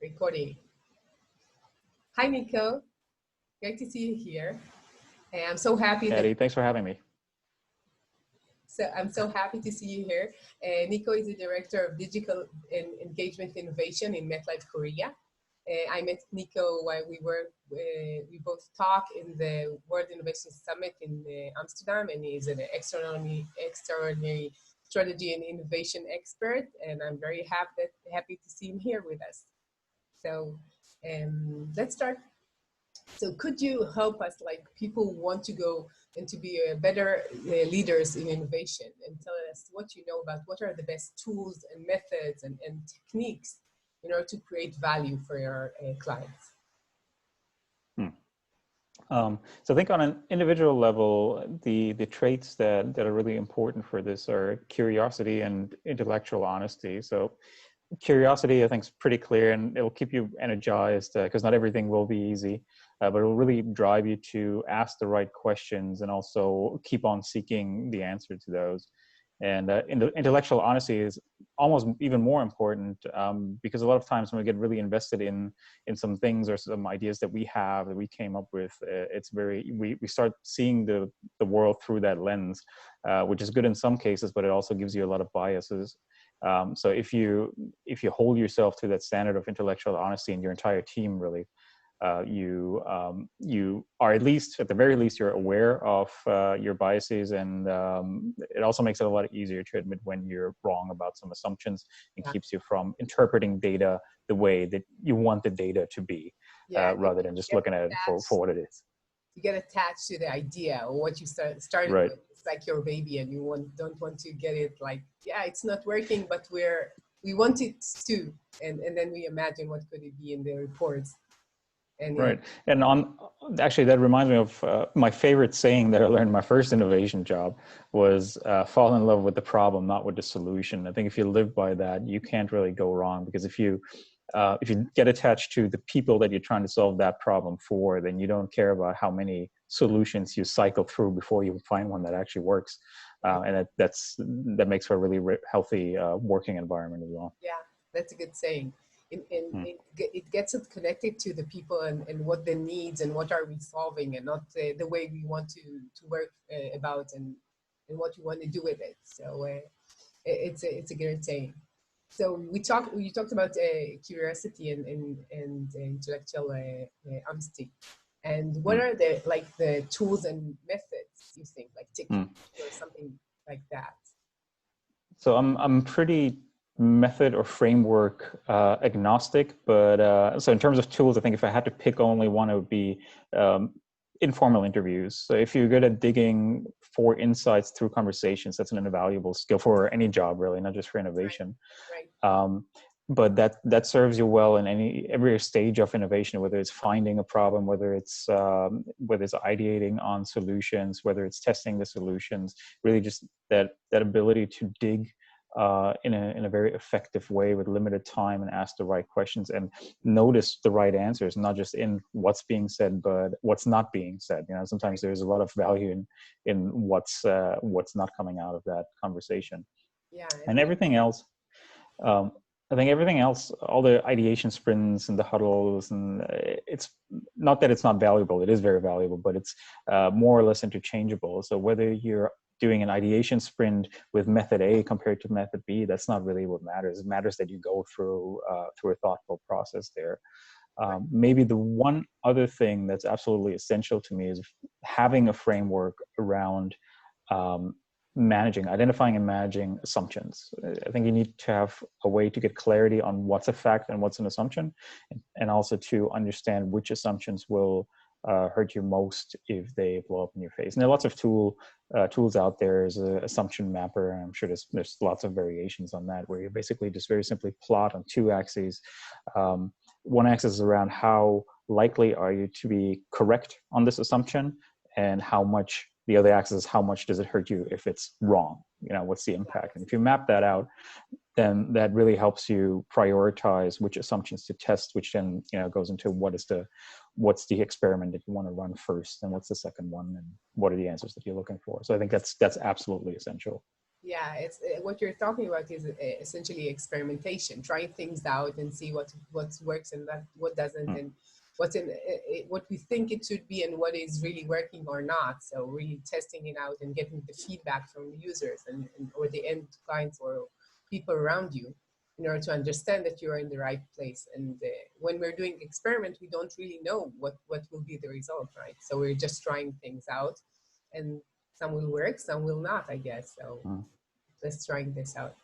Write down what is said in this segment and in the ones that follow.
Recording. Hi, Nico. Great to see you here. And I'm so happy Eddie, thanks for having me. I'm so happy to see you here. Nico is the Director of Digital and Engagement Innovation in MetLife Korea. I met Nico while we both talked in the World Innovation Summit in Amsterdam, and he's an extraordinary strategy and innovation expert, and I'm very happy to see him here with us. So let's start. So could you help us, like people want to go and to be better leaders in innovation, and tell us what you know about what are the best tools and methods and techniques in order to create value for your clients? So I think on an individual level, the traits that are really important for this are curiosity and intellectual honesty. So curiosity, I think, is pretty clear, and it'll keep you energized because not everything will be easy, but it will really drive you to ask the right questions and also keep on seeking the answer to those. And intellectual honesty is almost even more important because a lot of times when we get really invested in some things or some ideas that we have, that we came up with, we start seeing the world through that lens, which is good in some cases, but it also gives you a lot of biases. So if you hold yourself to that standard of intellectual honesty in your entire team, really, you are at the very least, you're aware of your biases, and it also makes it a lot easier to admit when you're wrong about some assumptions, and keeps you from interpreting data the way that you want the data to be, rather than just looking at it for what it is. You get attached to the idea or what you started right. with. It's like your baby, and you don't want to get it like, yeah, it's not working, but we want it to, and then we imagine what could it be in the reports. And right. And actually, that reminds me of my favorite saying that I learned in my first innovation job was fall in love with the problem, not with the solution. I think if you live by that, you can't really go wrong, because if you get attached to the people that you're trying to solve that problem for, then you don't care about how many solutions you cycle through before you find one that actually works. And that makes for a really healthy working environment as well. Yeah, that's a good saying. It gets it connected to the people and what the needs and what are we solving, and not the way we want to work about and what you want to do with it. So it's a great saying. So you talked about curiosity and intellectual honesty. And what are the tools and methods you think, like techniques or something like that? So I'm pretty method or framework agnostic, but so in terms of tools, I think if I had to pick only one, it would be informal interviews. So if you're good at digging for insights through conversations, that's an invaluable skill for any job, really, not just for innovation. Right. But that serves you well in every stage of innovation, whether it's finding a problem, whether it's ideating on solutions, whether it's testing the solutions. Really, just that ability to dig in a very effective way with limited time, and ask the right questions and notice the right answers, not just in what's being said, but what's not being said. You know, sometimes there's a lot of value in what's not coming out of that conversation. Yeah. And everything else. I think everything else, all the ideation sprints and the huddles, and it's not that it's not valuable, it is very valuable, but it's more or less interchangeable. So whether you're doing an ideation sprint with method A compared to method B, that's not really what matters. It matters that you go through a thoughtful process there. Maybe the one other thing that's absolutely essential to me is having a framework around identifying and managing assumptions. I think you need to have a way to get clarity on what's a fact and what's an assumption, and also to understand which assumptions will hurt you most if they blow up in your face. And there are lots of tools out there. There's an assumption mapper, and I'm sure there's lots of variations on that, where you basically just very simply plot on two axes. One axis is around how likely are you to be correct on this assumption, and the other axis is how much does it hurt you if it's wrong? You know, what's the impact? And if you map that out, then that really helps you prioritize which assumptions to test, which then, you know, goes into what's the experiment that you want to run first, and what's the second one, and what are the answers that you're looking for. So I think that's absolutely essential. Yeah, it's what you're talking about is essentially experimentation, trying things out and see what works and what doesn't, Mm, and what's in what we think it should be and what is really working or not. So really testing it out and getting the feedback from the users and or the end clients or people around you in order to understand that you're in the right place. And when we're doing experiment, we don't really know what will be the result, right? So we're just trying things out, and some will work, some will not, I guess. So mm, let's try this out.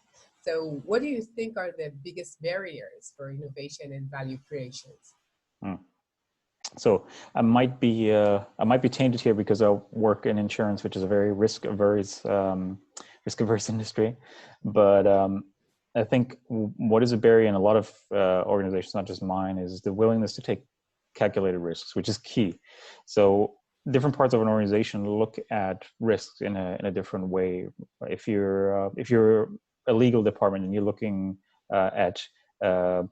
So what do you think are the biggest barriers for innovation and value creations? mm. So I might be tainted here because I work in insurance, which is a very risk averse industry. But I think what is a barrier in a lot of organizations, not just mine, is the willingness to take calculated risks, which is key. So different parts of an organization look at risks in a different way. If you're a legal department and you're looking at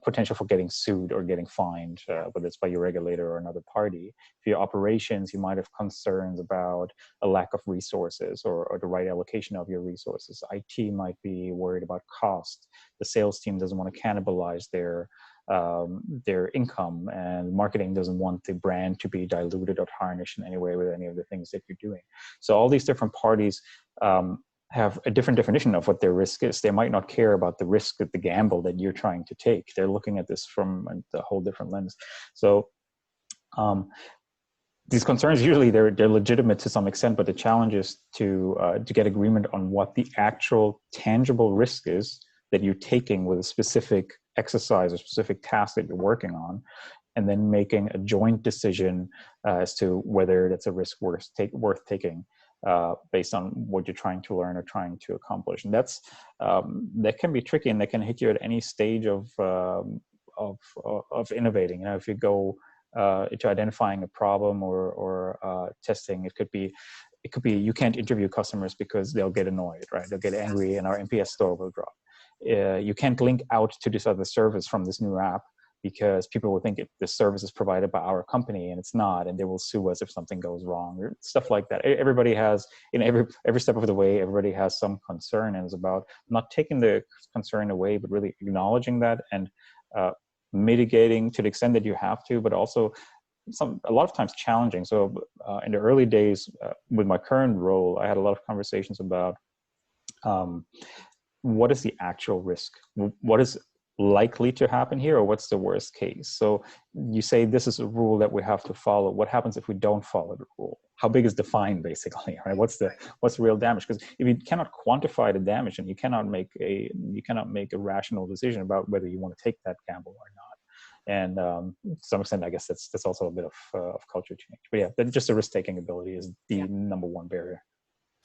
potential for getting sued or getting fined, whether it's by your regulator or another party. For your operations, you might have concerns about a lack of resources or the right allocation of your resources. IT might be worried about cost. The sales team doesn't want to cannibalize their income, and marketing doesn't want the brand to be diluted or tarnished in any way with any of the things that you're doing. So all these different parties have a different definition of what their risk is. They might not care about the risk of the gamble that you're trying to take. They're looking at this from a whole different lens. So these concerns usually they're legitimate to some extent, but the challenge is to get agreement on what the actual tangible risk is that you're taking with a specific exercise or specific task that you're working on, and then making a joint decision as to whether that's a risk worth taking based on what you're trying to learn or trying to accomplish. And that's that can be tricky, and that can hit you at any stage of innovating. You know, if you go into identifying a problem or testing, it could be you can't interview customers because they'll get annoyed, right? They'll get angry, and our NPS score will drop. You can't link out to this other service from this new app because people will think the service is provided by our company and it's not, and they will sue us if something goes wrong or stuff like that. Everybody has, in every step of the way, everybody has some concern, and it's about not taking the concern away, but really acknowledging that and mitigating to the extent that you have to, but also a lot of times challenging. So in the early days with my current role, I had a lot of conversations about what is the actual risk? What is likely to happen here, or what's the worst case? So you say this is a rule that we have to follow. What happens if we don't follow the rule? How big is the fine, basically, right? What's the real damage? Because if you cannot quantify the damage, and you cannot make a rational decision about whether you want to take that gamble or not. And to some extent, I guess that's also a bit of culture change. But yeah, just the risk-taking ability is the number one barrier.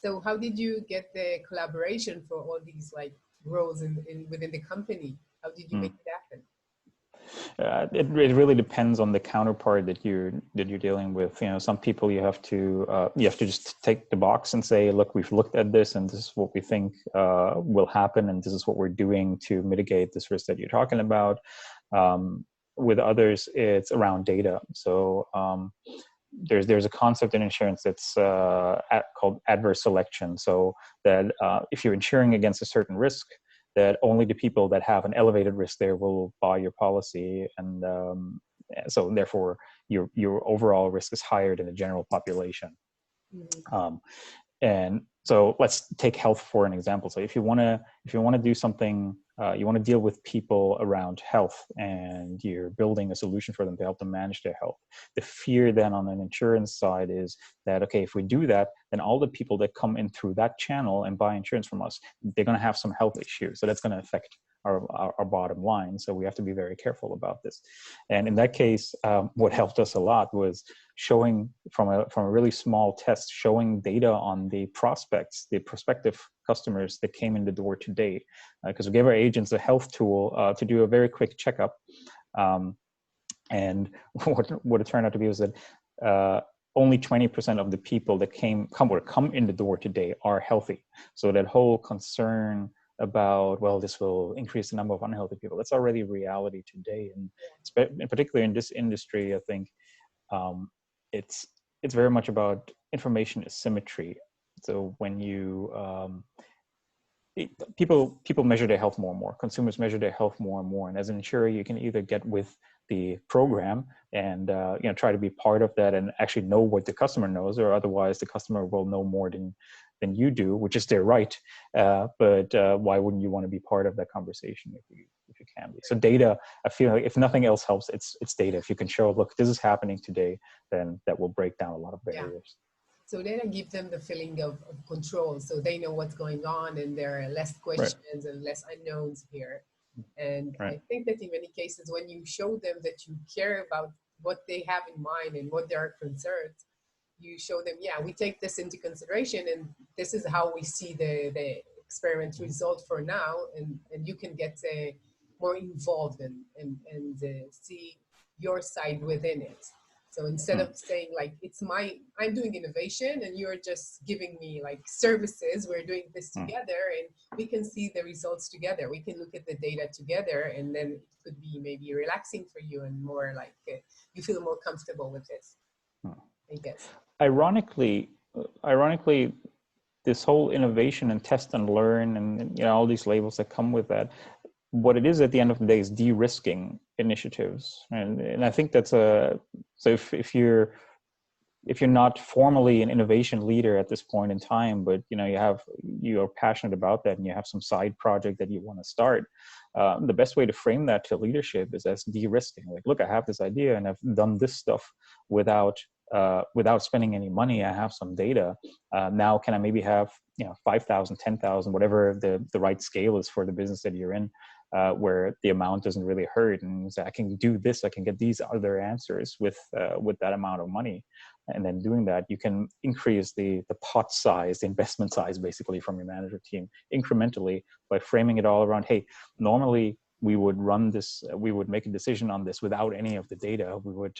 So how did you get the collaboration for all these like roles within the company? How did you make it happen? It really depends on the counterpart that you're dealing with. You know, some people you have to just take the box and say, look, we've looked at this, and this is what we think will happen, and this is what we're doing to mitigate this risk that you're talking about. With others, it's around data. So there's a concept in insurance that's called adverse selection. So that if you're insuring against a certain risk, that only the people that have an elevated risk there will buy your policy, and so therefore your overall risk is higher than the general population. Mm-hmm. And so let's take health for an example. So if you want to do something, you want to deal with people around health, and you're building a solution for them to help them manage their health. The fear then on an insurance side is that, okay, if we do that, then all the people that come in through that channel and buy insurance from us, they're going to have some health issues. So that's going to affect our bottom line. So we have to be very careful about this. And in that case, what helped us a lot was showing from a really small test, showing data on the prospective customers that came in the door to date. Because we gave our agents a health tool to do a very quick checkup. And what it turned out to be was that only 20% of the people that come in the door today are healthy. So that whole concern about, well, this will increase the number of unhealthy people, that's already a reality today. And particularly in this industry, I think it's very much about information asymmetry. So when you people measure their health more and more. Consumers measure their health more and more. And as an insurer, you can either get with the program and try to be part of that and actually know what the customer knows, or otherwise the customer will know more than you do, which is their right. But why wouldn't you want to be part of that conversation if you can be? So data, I feel like if nothing else helps, it's data. If you can show, look, this is happening today, then that will break down a lot of barriers. So data give them the feeling of control, so they know what's going on, and there are less questions and less unknowns here. And I think that in many cases, when you show them that you care about what they have in mind and what their concerns, you show them, yeah, we take this into consideration, and this is how we see the experiment result for now, and you can get more involved and see your side within it. So instead of saying like, I'm doing innovation and you're just giving me like services, we're doing this together and we can see the results together. We can look at the data together, and then it could be maybe relaxing for you and more like you feel more comfortable with this, I guess. Ironically, this whole innovation and test and learn and all these labels that come with that, what it is at the end of the day is de-risking initiatives, and I think that's so if you're not formally an innovation leader at this point in time, but you're passionate about that and you have some side project that you want to start, the best way to frame that to leadership is as de-risking. Like, look, I have this idea and I've done this stuff without spending any money. I have some data. Now, can I maybe have 5,000, 10,000, whatever the right scale is for the business that you're in, where the amount doesn't really hurt, and so I can do this, I can get these other answers with that amount of money. And then doing that, you can increase the pot size, the investment size, basically, from your manager team incrementally by framing it all around, hey, normally we would run this, we would make a decision on this without any of the data. We would,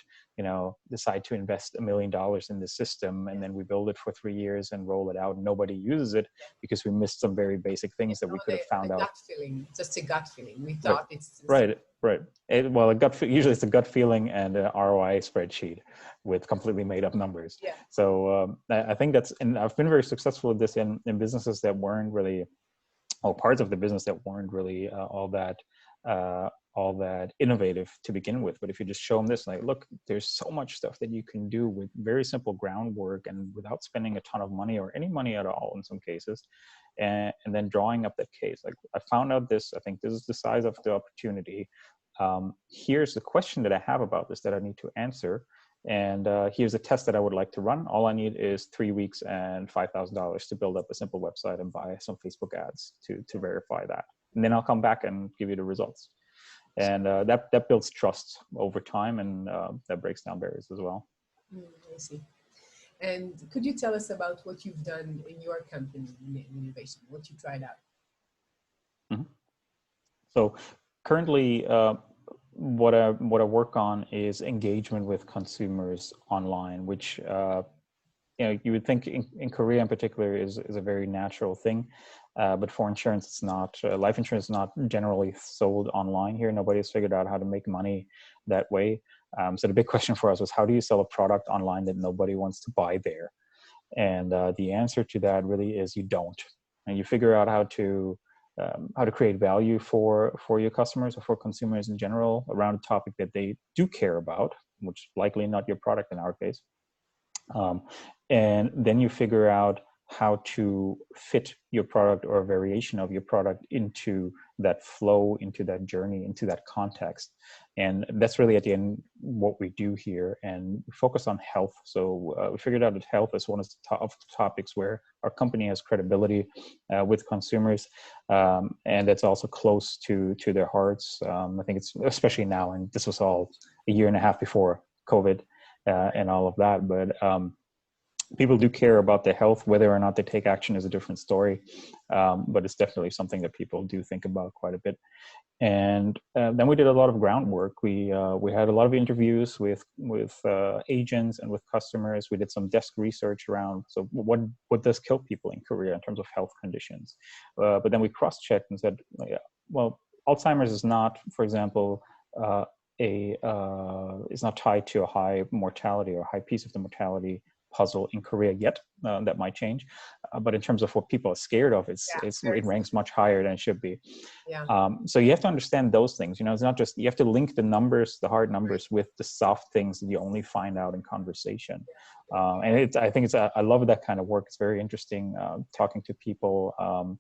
decide to invest $1 million in this system, and then we build it for 3 years and roll it out. Nobody uses it because we missed some very basic things that we could have found out. Gut feeling, just a gut feeling. We thought it's right. Usually it's a gut feeling and an ROI spreadsheet with completely made up numbers. Yeah. So I think and I've been very successful with this in businesses that weren't really, or parts of the business that weren't really all that innovative to begin with. But if you just show them this, like, look, there's so much stuff that you can do with very simple groundwork and without spending a ton of money or any money at all in some cases, and then drawing up that case. Like, I found out this, I think this is the size of the opportunity. Here's the question that I have about this that I need to answer. And here's a test that I would like to run. All I need is 3 weeks and $5,000 to build up a simple website and buy some Facebook ads to verify that. And then I'll come back and give you the results. And that builds trust over time, and that breaks down barriers as well. I see. And could you tell us about what you've done in your company in innovation, what you tried out? Mm-hmm. So currently, what I work on is engagement with consumers online, which you would think in Korea in particular is a very natural thing, but for insurance it's not. Life insurance is not generally sold online here. Nobody's figured out how to make money that way. So the big question for us was, how do you sell a product online that nobody wants to buy there? And the answer to that really is you don't. And you figure out how to create value for your customers or for consumers in general around a topic that they do care about, which is likely not your product in our case. And then you figure out how to fit your product or a variation of your product into that flow, into that journey, into that context. And that's really at the end what we do here, and we focus on health. So we figured out that health is one of the topics where our company has credibility with consumers, and that's also close to their hearts. I think it's especially now, and this was all a year and a half before COVID and all of that, but people do care about their health. Whether or not they take action is a different story, but it's definitely something that people do think about quite a bit. And then we did a lot of groundwork. We had a lot of interviews with agents and with customers. We did some desk research around, so what does kill people in Korea in terms of health conditions? But then we cross-checked and said, well, Alzheimer's is not, for example, is not tied to a high mortality or a high piece of the mortality puzzle in Korea yet. That might change, but in terms of what people are scared of, it ranks much higher than it should be. Yeah. So you have to understand those things. It's not just, you have to link the numbers, the hard numbers, with the soft things that you only find out in conversation. And I think I love that kind of work. It's very interesting talking to people,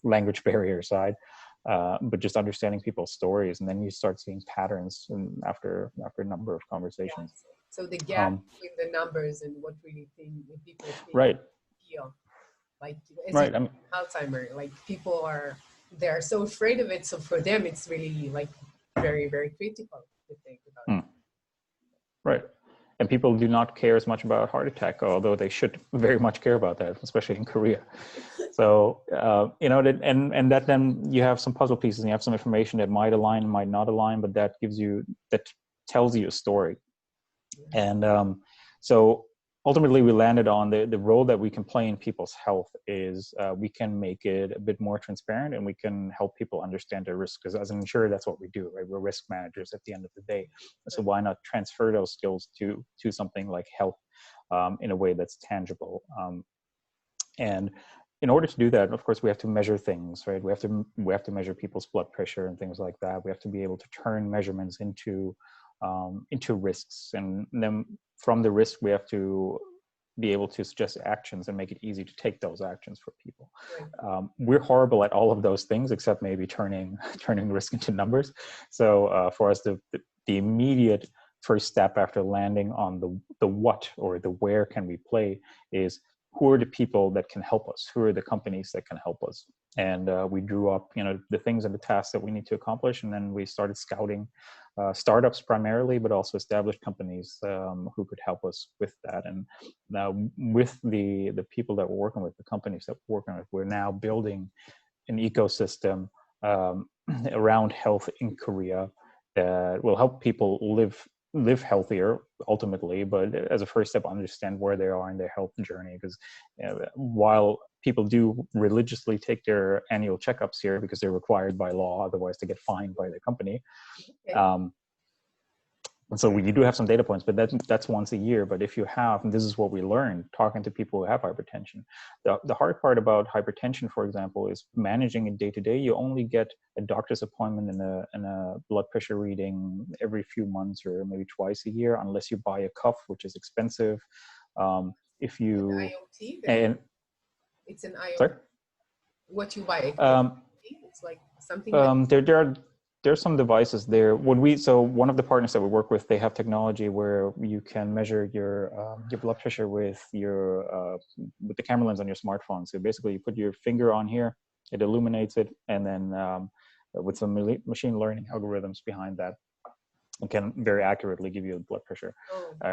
language barrier aside, but just understanding people's stories, and then you start seeing patterns after a number of conversations. Yeah. So the gap between the numbers and what really people think, right, feel, like right. Alzheimer, like they're so afraid of it. So for them, it's really like very, very critical to think about. Right. And people do not care as much about heart attack, although they should very much care about that, especially in Korea. So, and that then you have some puzzle pieces and you have some information that might align, might not align, but that tells you a story. And so ultimately we landed on the role that we can play in people's health is we can make it a bit more transparent, and we can help people understand their risk, because as an insurer, that's what we do, right? We're risk managers at the end of the day. So why not transfer those skills to something like health in a way that's tangible? And in order to do that, of course, we have to measure things, right? We have to measure people's blood pressure and things like that. We have to be able to turn measurements into risks, and then from the risk we have to be able to suggest actions and make it easy to take those actions for people. We're horrible at all of those things, except maybe turning risk into numbers. So for us, the immediate first step after landing on the what or the where can we play is, who are the people that can help us? Who are the companies that can help us? And we drew up, the things and the tasks that we need to accomplish, and then we started scouting startups primarily, but also established companies who could help us with that. And now, with the people that we're working with, the companies that we're working with, we're now building an ecosystem around health in Korea that will help people live healthier ultimately, but as a first step, understand where they are in their health journey. Because while people do religiously take their annual checkups here because they're required by law, otherwise they get fined by the company. And so we do have some data points, but that's once a year. But if you have, and this is what we learned talking to people who have hypertension, the hard part about hypertension, for example, is managing it day to day. You only get a doctor's appointment and a blood pressure reading every few months or maybe twice a year, unless you buy a cuff, which is expensive. If you an IoT, and it's an IoT. Sorry? What you buy? It's like something. There's some devices there. So one of the partners that we work with, they have technology where you can measure your blood pressure with the camera lens on your smartphone. So basically, you put your finger on here, it illuminates it, and then with some machine learning algorithms behind that, it can very accurately give you a blood pressure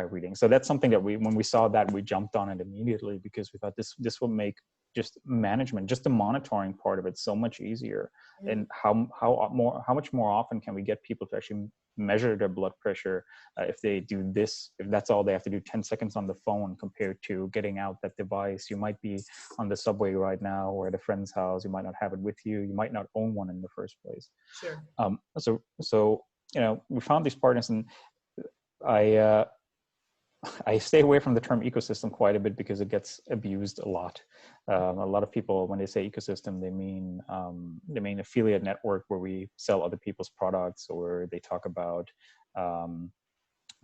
reading. So that's something that when we saw that, we jumped on it immediately, because we thought this will make just management, just the monitoring part of it, so much easier. And how much more often can we get people to actually measure their blood pressure if they do this, if that's all they have to do, 10 seconds on the phone, compared to getting out that device. You might be on the subway right now or at a friend's house, you might not have it with you, you might not own one in the first place. Sure. So we found these partners, and I stay away from the term ecosystem quite a bit because it gets abused a lot. A lot of people, when they say ecosystem, they mean affiliate network where we sell other people's products, or they talk about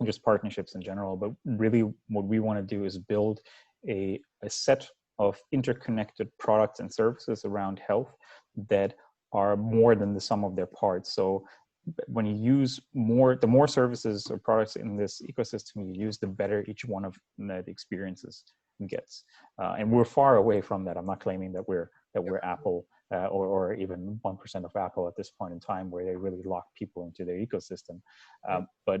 just partnerships in general. But really, what we want to do is build a set of interconnected products and services around health that are more than the sum of their parts. So when you use the more services or products in this ecosystem you use, the better each one of the experiences gets. And we're far away from that. I'm not claiming that we're Apple or even 1% of Apple at this point in time, where they really lock people into their ecosystem. But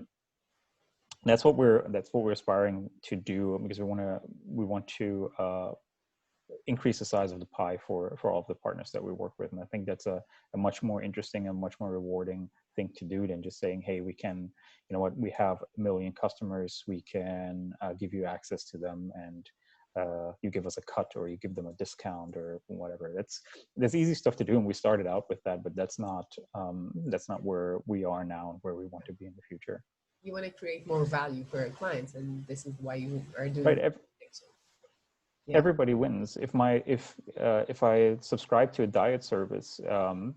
that's what we're aspiring to do, because we want to increase the size of the pie for all of the partners that we work with. And I think that's a much more interesting and much more rewarding thing to do than just saying, hey, we can, we have 1 million customers, we can give you access to them, and you give us a cut, or you give them a discount, or whatever. That's easy stuff to do, and we started out with that, but that's not where we are now and where we want to be in the future. You want to create more value for our clients, and this is why you are doing right. everybody wins. If I subscribe to a diet service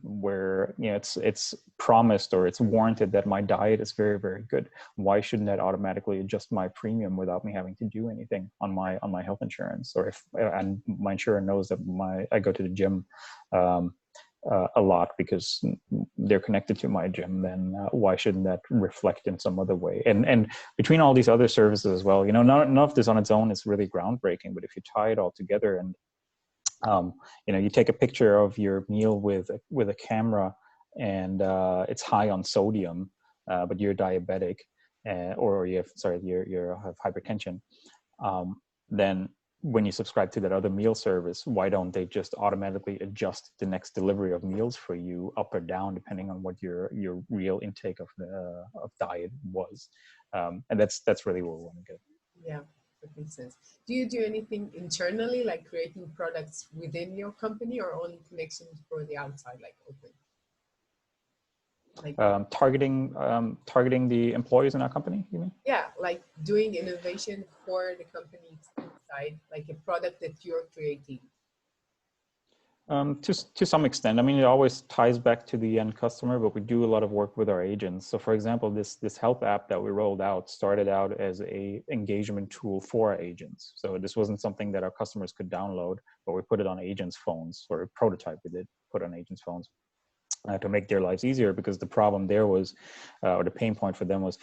where it's promised or it's warranted that my diet is very, very good, why shouldn't that automatically adjust my premium without me having to do anything on my health insurance? Or if and my insurer knows that I go to the gym a lot because they're connected to my gym, then why shouldn't that reflect in some other way? And between all these other services as well, none of this on its own is really groundbreaking, but if you tie it all together and you take a picture of your meal with a camera and it's high on sodium, but you're diabetic, or you have hypertension, then when you subscribe to that other meal service, why don't they just automatically adjust the next delivery of meals for you up or down, depending on what your real intake of diet was? And that's really what we want to get. Yeah, that makes sense. Do you do anything internally, like creating products within your company, or only connections for the outside, like open? Like targeting the employees in our company, you mean? Yeah, like doing innovation for the company inside, like a product that you're creating. To some extent. I mean, it always ties back to the end customer, but we do a lot of work with our agents. So for example, this health app that we rolled out started out as a engagement tool for our agents. So this wasn't something that our customers could download, but we put it on agents' phones, or a prototype we did put on agents' phones. To make their lives easier, because the problem there was, or the pain point for them was,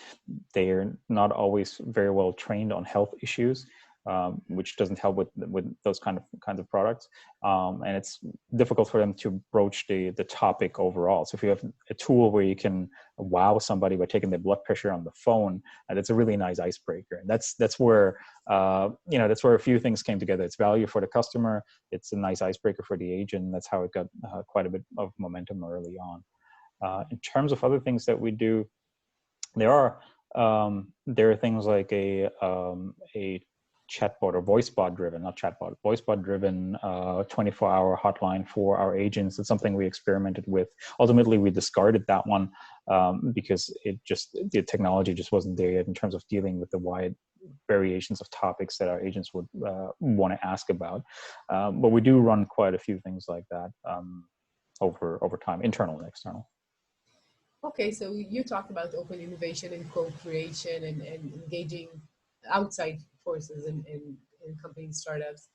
they're not always very well trained on health issues, which doesn't help with those kinds of products, and it's difficult for them to broach the topic overall. So if you have a tool where you can wow somebody by taking their blood pressure on the phone, that's a really nice icebreaker. And that's where that's where a few things came together. It's value for the customer, it's a nice icebreaker for the agent, and that's how it got quite a bit of momentum early on. In terms of other things that we do, there are things like a chatbot or voice bot driven, not chatbot, voice bot driven 24-hour hotline for our agents. It's something we experimented with. Ultimately, we discarded that one because the technology just wasn't there yet in terms of dealing with the wide variations of topics that our agents would want to ask about. But we do run quite a few things like that over time, internal and external. Okay, so you talked about open innovation and co-creation and engaging outside forces in company startups.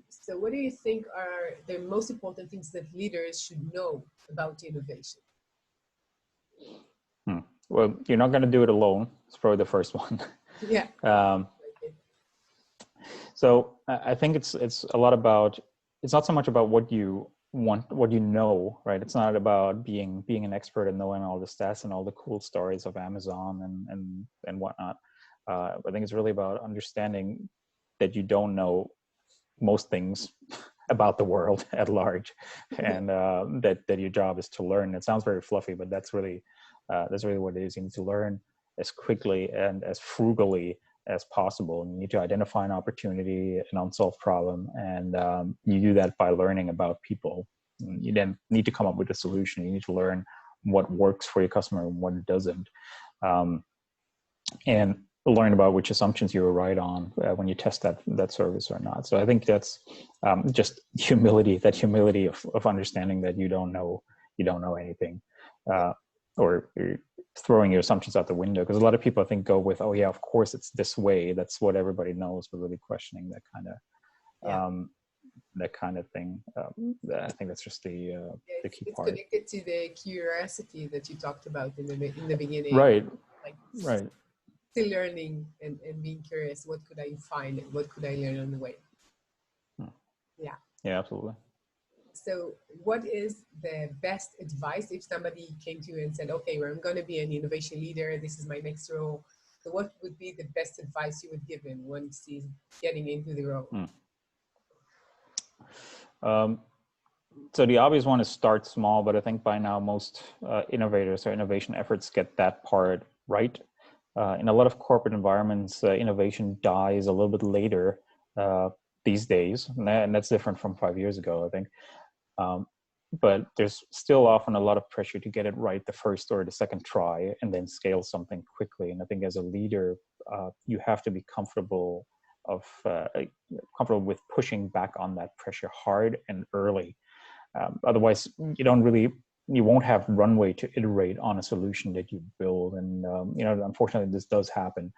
So what do you think are the most important things that leaders should know about innovation? Well, you're not going to do it alone. It's probably the first one. Yeah. So I think it's a lot about, it's not so much about what you want, what you know, right? It's not about being an expert and knowing all the stats and all the cool stories of Amazon and whatnot. I think it's really about understanding that you don't know most things about the world at large, and that your job is to learn. It sounds very fluffy, but that's really what it is. You need to learn as quickly and as frugally as possible. And you need to identify an opportunity, an unsolved problem, and you do that by learning about people. And you then need to come up with a solution. You need to learn what works for your customer and what doesn't, and learn about which assumptions you were right on when you test that service or not. So I think that's just humility, that humility of understanding that you don't know anything, or throwing your assumptions out the window. Because a lot of people, I think, go with, oh yeah, of course it's this way, that's what everybody knows, but really questioning that kind of thing. I think that's just the key part. It's connected to the curiosity that you talked about in the beginning. Right. Like, right. Still learning and being curious. What could I find and what could I learn on the way? Yeah. Yeah, absolutely. So what is the best advice if somebody came to you and said, okay, well, I'm going to be an innovation leader, this is my next role. So what would be the best advice you would give him once he's getting into the role? So the obvious one is start small, but I think by now most innovators or innovation efforts get that part right. In a lot of corporate environments, innovation dies a little bit later these days, and that's different from 5 years ago, I think. But there's still often a lot of pressure to get it right the first or the second try and then scale something quickly. And I think as a leader, you have to be comfortable comfortable with pushing back on that pressure hard and early. Otherwise, you won't have runway to iterate on a solution that you build. And unfortunately, this does happen,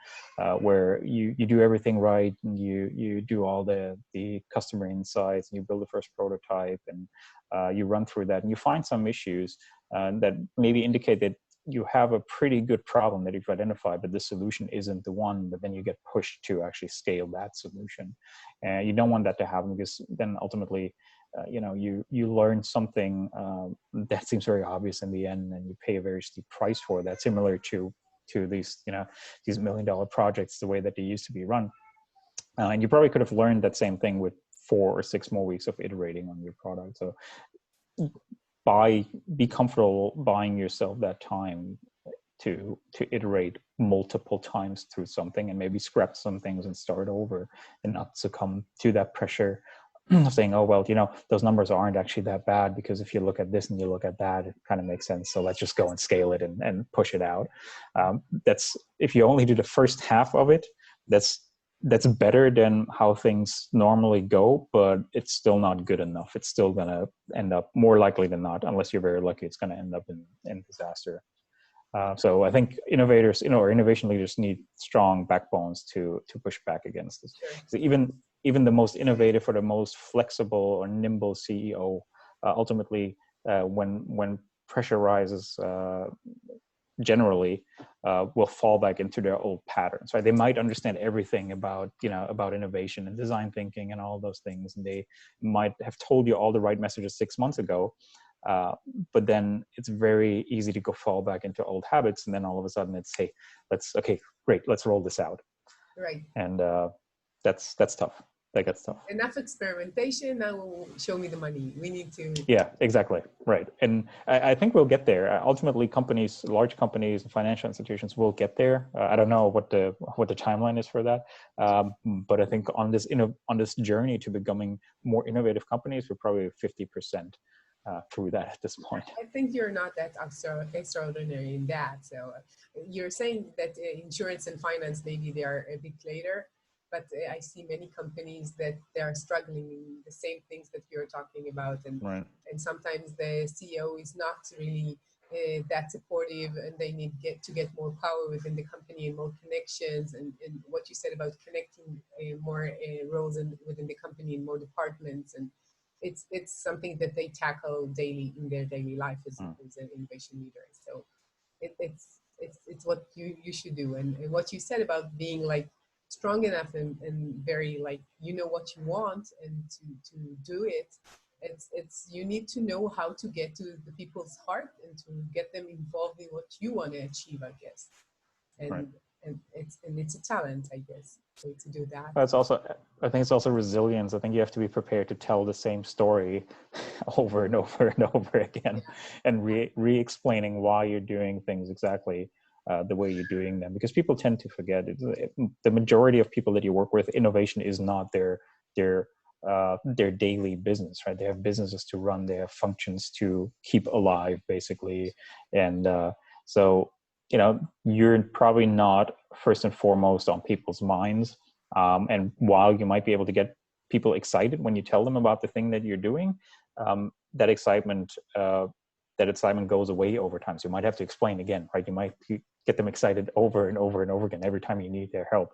where you do everything right, and you do all the customer insights, and you build the first prototype, and you run through that, and you find some issues that maybe indicate that you have a pretty good problem that you've identified, but the solution isn't the one. But then you get pushed to actually scale that solution, and you don't want that to happen, because then ultimately, you learn something that seems very obvious in the end, and you pay a very steep price for that. Similar to these $1 million projects, the way that they used to be run, and you probably could have learned that same thing with 4 or 6 more weeks of iterating on your product. So be comfortable buying yourself that time to iterate multiple times through something, and maybe scrap some things and start over, and not succumb to that pressure saying, oh, well, those numbers aren't actually that bad, because if you look at this and you look at that, it kind of makes sense. So let's just go and scale it and push it out. That's, if you only do the first half of it, that's better than how things normally go, but it's still not good enough. It's still going to end up, more likely than not, unless you're very lucky, it's going to end up in disaster. So I think innovators, or innovation leaders, need strong backbones to push back against this. Sure. So even the most innovative or the most flexible or nimble CEO, ultimately, when pressure rises, generally will fall back into their old patterns, right? They might understand everything about innovation and design thinking and all those things, and they might have told you all the right messages 6 months ago, but then it's very easy to fall back into old habits, and then all of a sudden it's, hey, let's roll this out. Right. And that's tough. That gets tough. Enough experimentation, now show me the money. We need to. Yeah, exactly. Right. And I think we'll get there. Ultimately, large companies and financial institutions will get there. I don't know what the timeline is for that. But I think on this journey to becoming more innovative companies, we're probably 50% through that at this point. I think you're not that extraordinary in that. So you're saying that insurance and finance, maybe they are a bit later. But I see many companies that they are struggling in the same things that you're talking about. And, right. And sometimes the CEO is not really that supportive, and they need to get more power within the company and more connections. And what you said about connecting more roles within the company and more departments. And it's something that they tackle daily in their daily life as an innovation leader. So it's what you should do. And what you said about being like strong enough and very like, what you want, and to do it. It's you need to know how to get to the people's heart and to get them involved in what you want to achieve, I guess. And right. and it's a talent, I guess, to do that. I think it's also resilience. I think you have to be prepared to tell the same story over and over and over again, and re-explaining why you're doing things exactly the way you're doing them, because people tend to forget. The majority of people that you work with, innovation is not their daily business, right? They have businesses to run, they have functions to keep alive, basically, and so you're probably not first and foremost on people's minds. And while you might be able to get people excited when you tell them about the thing that you're doing, that excitement goes away over time. So you might have to explain again, right? You might get them excited over and over and over again. Every time you need their help,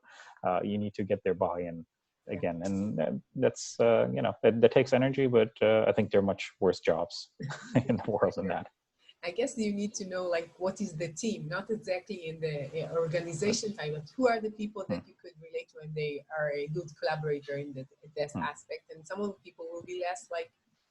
you need to get their buy-in again. And that's, that takes energy, but I think there are much worse jobs in the world than that. I guess you need to know, like, what is the team, not exactly in the organization type, but who are the people that you could relate to, and they are a good collaborator in this aspect. And some of the people will be less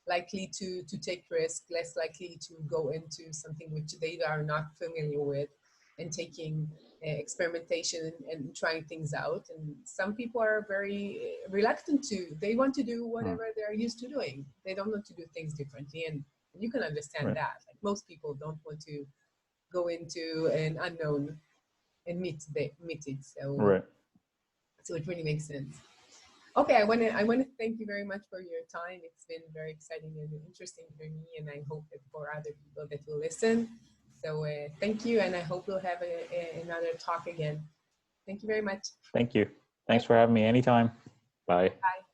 likely to take risk, less likely to go into something which they are not familiar with, and taking experimentation and trying things out. And some people are very reluctant they want to do whatever they're used to doing. They don't want to do things differently. And you can understand that. Like, most people don't want to go into an unknown and meet it. So it really makes sense. Okay, I want to thank you very much for your time. It's been very exciting and interesting for me, and I hope that for other people that will listen. So thank you, and I hope we'll have another talk again. Thank you very much. Thank you. Thanks for having me anytime. Bye. Bye.